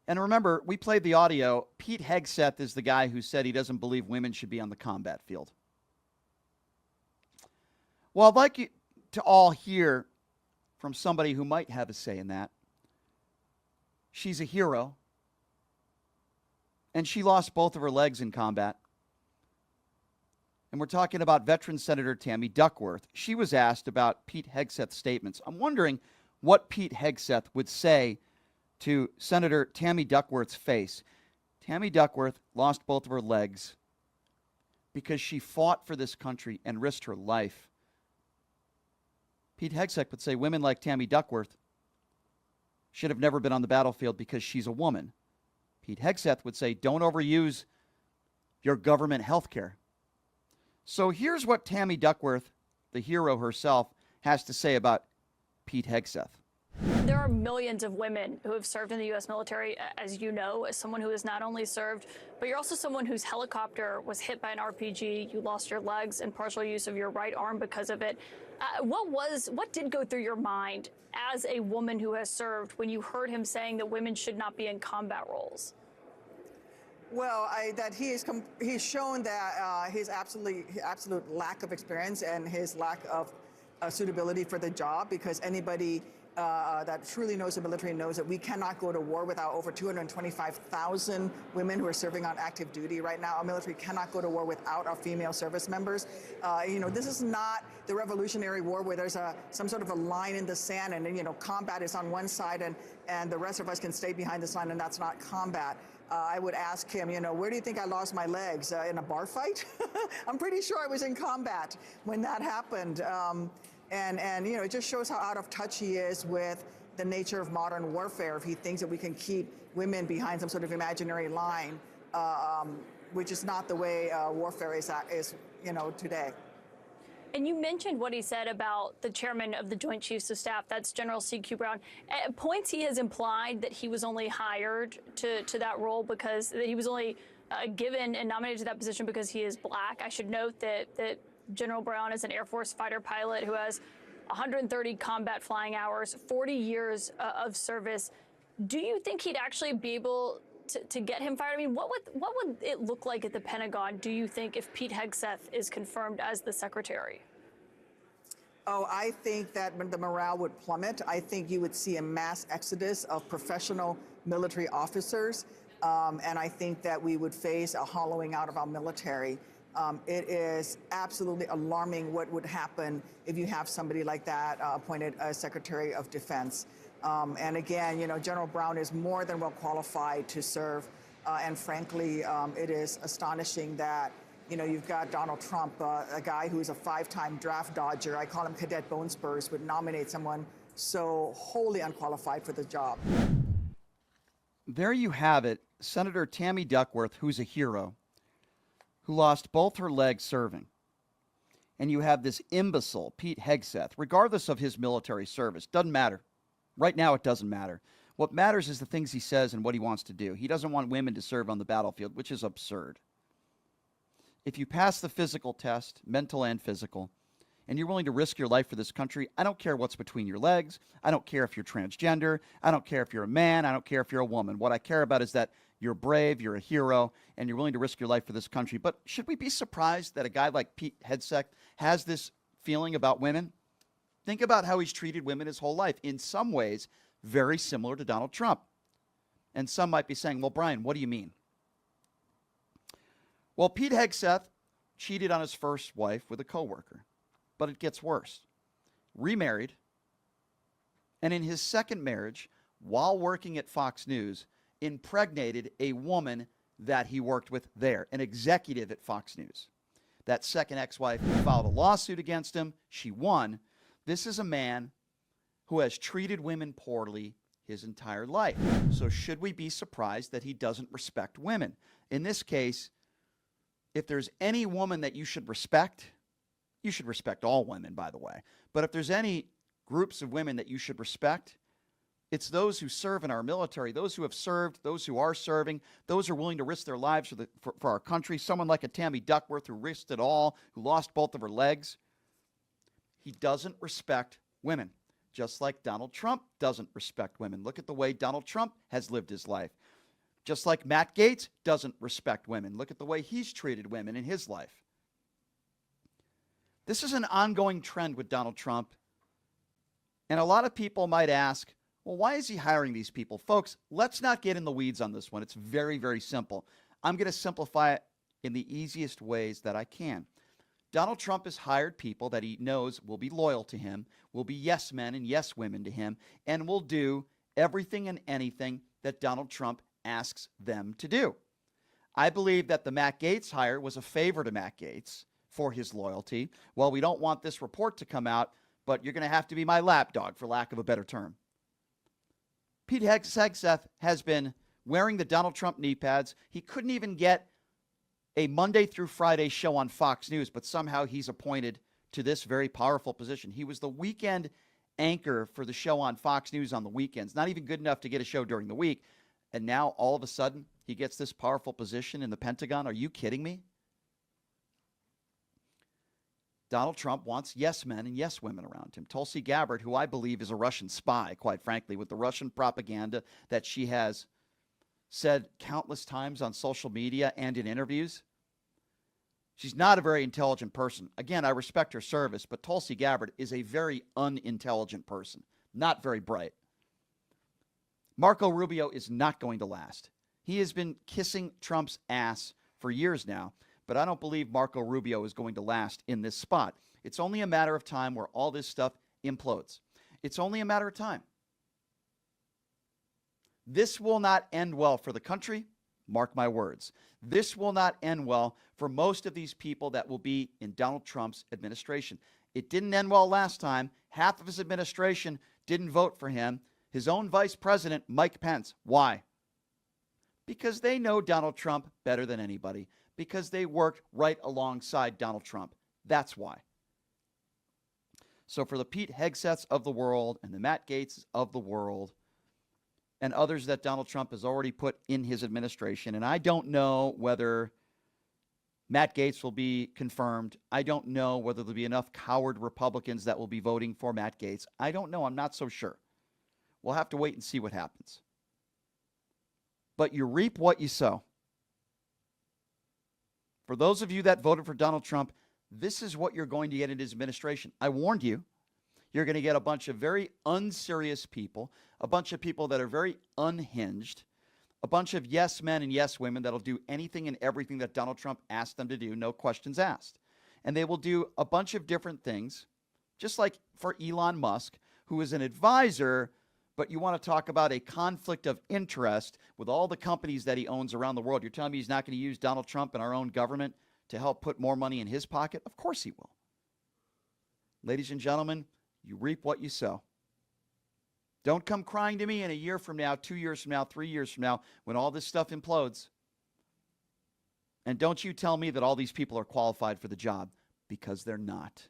And remember, we played the audio. Pete Hegseth is the guy who said he doesn't believe women should be on the combat field. Well, I'd like you to all hear from somebody who might have a say in that. She's a hero, and she lost both of her legs in combat. And we're talking about veteran Senator Tammy Duckworth. She was asked about Pete Hegseth's statements. I'm wondering what Pete Hegseth would say to Senator Tammy Duckworth's face. Tammy Duckworth lost both of her legs because she fought for this country and risked her life. Pete Hegseth would say women like Tammy Duckworth should have never been on the battlefield because she's a woman. Pete Hegseth would say don't overuse your government health care. So here's what Tammy Duckworth, the hero herself, has to say about Pete Hegseth. There are millions of women who have served in the U.S. military, as you know, as someone who has not only served, but you're also someone whose helicopter was hit by an RPG. You lost your legs and partial use of your right arm because of it. What did go through your mind as a woman who has served when you heard him saying that women should not be in combat roles? Well, he's shown that his absolute lack of experience and his lack of suitability for the job, because anybody that truly knows the military knows that we cannot go to war without over 225,000 women who are serving on active duty right now. Our military cannot go to war without our female service members. This is not the Revolutionary War where there's some sort of a line in the sand and, combat is on one side and the rest of us can stay behind this line, and that's not combat. I would ask him, where do you think I lost my legs? In a bar fight? I'm pretty sure I was in combat when that happened. It just shows how out of touch he is with the nature of modern warfare if he thinks that we can keep women behind some sort of imaginary line, which is not the way warfare is today. And you mentioned what he said about the chairman of the Joint Chiefs of Staff, that's General C.Q. Brown. At points, he has implied that he was only hired to that role because he was only given and nominated to that position because he is black. I should note that General Brown is an Air Force fighter pilot who has 130 combat flying hours, 40 years of service. Do you think he'd actually be able to get him fired? I mean, what would it look like at the Pentagon, do you think, if Pete Hegseth is confirmed as the secretary? Oh, I think that the morale would plummet. I think you would see a mass exodus of professional military officers, and I think that we would face a hollowing out of our military. It is absolutely alarming what would happen if you have somebody like that appointed as Secretary of Defense. And again, General Brown is more than well qualified to serve. And frankly, it is astonishing that, you've got Donald Trump, a guy who's a 5-time draft dodger. I call him Cadet Bone Spurs, would nominate someone so wholly unqualified for the job. There you have it. Senator Tammy Duckworth, who's a hero, who lost both her legs serving. And you have this imbecile, Pete Hegseth, regardless of his military service. Doesn't matter. Right now, it doesn't matter. What matters is the things he says and what he wants to do. He doesn't want women to serve on the battlefield, which is absurd. If you pass the physical test, mental and physical, and you're willing to risk your life for this country, I don't care what's between your legs. I don't care if you're transgender. I don't care if you're a man. I don't care if you're a woman. What I care about is that you're brave, you're a hero, and you're willing to risk your life for this country. But should we be surprised that a guy like Pete Hegseth has this feeling about women? Think about how he's treated women his whole life. In some ways, very similar to Donald Trump. And some might be saying, well, Brian, what do you mean? Well, Pete Hegseth cheated on his first wife with a coworker. But it gets worse. Remarried. And in his second marriage, while working at Fox News, impregnated a woman that he worked with there, an executive at Fox News. That second ex-wife filed a lawsuit against him. She won. This is a man who has treated women poorly his entire life. So should we be surprised that he doesn't respect women? In this case, if there's any woman that you should respect all women, by the way, but if there's any groups of women that you should respect, it's those who serve in our military, those who have served, those who are serving, those who are willing to risk their lives for our country. Someone like a Tammy Duckworth who risked it all, who lost both of her legs. He doesn't respect women, just like Donald Trump doesn't respect women. Look at the way Donald Trump has lived his life. Just like Matt Gaetz doesn't respect women. Look at the way he's treated women in his life. This is an ongoing trend with Donald Trump. And a lot of people might ask, well, why is he hiring these people? Folks, let's not get in the weeds on this one. It's very, very simple. I'm going to simplify it in the easiest ways that I can. Donald Trump has hired people that he knows will be loyal to him, will be yes men and yes women to him, and will do everything and anything that Donald Trump asks them to do. I believe that the Matt Gaetz hire was a favor to Matt Gaetz for his loyalty. Well, we don't want this report to come out, but you're going to have to be my lapdog, for lack of a better term. Pete Hegseth has been wearing the Donald Trump knee pads. He couldn't even get a Monday through Friday show on Fox News, but somehow he's appointed to this very powerful position. He was the weekend anchor for the show on Fox News on the weekends. Not even good enough to get a show during the week. And now all of a sudden he gets this powerful position in the Pentagon. Are you kidding me? Donald Trump wants yes men and yes women around him. Tulsi Gabbard, who I believe is a Russian spy, quite frankly, with the Russian propaganda that she has said countless times on social media and in interviews. She's not a very intelligent person. Again, I respect her service, but Tulsi Gabbard is a very unintelligent person, not very bright. Marco Rubio is not going to last. He has been kissing Trump's ass for years now, but I don't believe Marco Rubio is going to last in this spot. It's only a matter of time where all this stuff implodes. It's only a matter of time. This will not end well for the country. Mark my words. This will not end well for most of these people that will be in Donald Trump's administration. It didn't end well last time. Half of his administration didn't vote for him. His own vice president, Mike Pence. Why? Because they know Donald Trump better than anybody. Because they worked right alongside Donald Trump. That's why. So for the Pete Hegseths of the world and the Matt Gaetz of the world and others that Donald Trump has already put in his administration, and I don't know whether Matt Gaetz will be confirmed. I don't know whether there'll be enough coward Republicans that will be voting for Matt Gaetz. I don't know. I'm not so sure. We'll have to wait and see what happens. But you reap what you sow. For those of you that voted for Donald Trump, this is what you're going to get in his administration. I warned you. You're going to get a bunch of very unserious people, a bunch of people that are very unhinged, a bunch of yes men and yes women that'll do anything and everything that Donald Trump asked them to do, no questions asked. And they will do a bunch of different things, just like for Elon Musk, who is an advisor, but you want to talk about a conflict of interest with all the companies that he owns around the world. You're telling me he's not going to use Donald Trump and our own government to help put more money in his pocket? Of course he will. Ladies and gentlemen, you reap what you sow. Don't come crying to me in a year from now, 2 years from now, 3 years from now, when all this stuff implodes. And don't you tell me that all these people are qualified for the job, because they're not.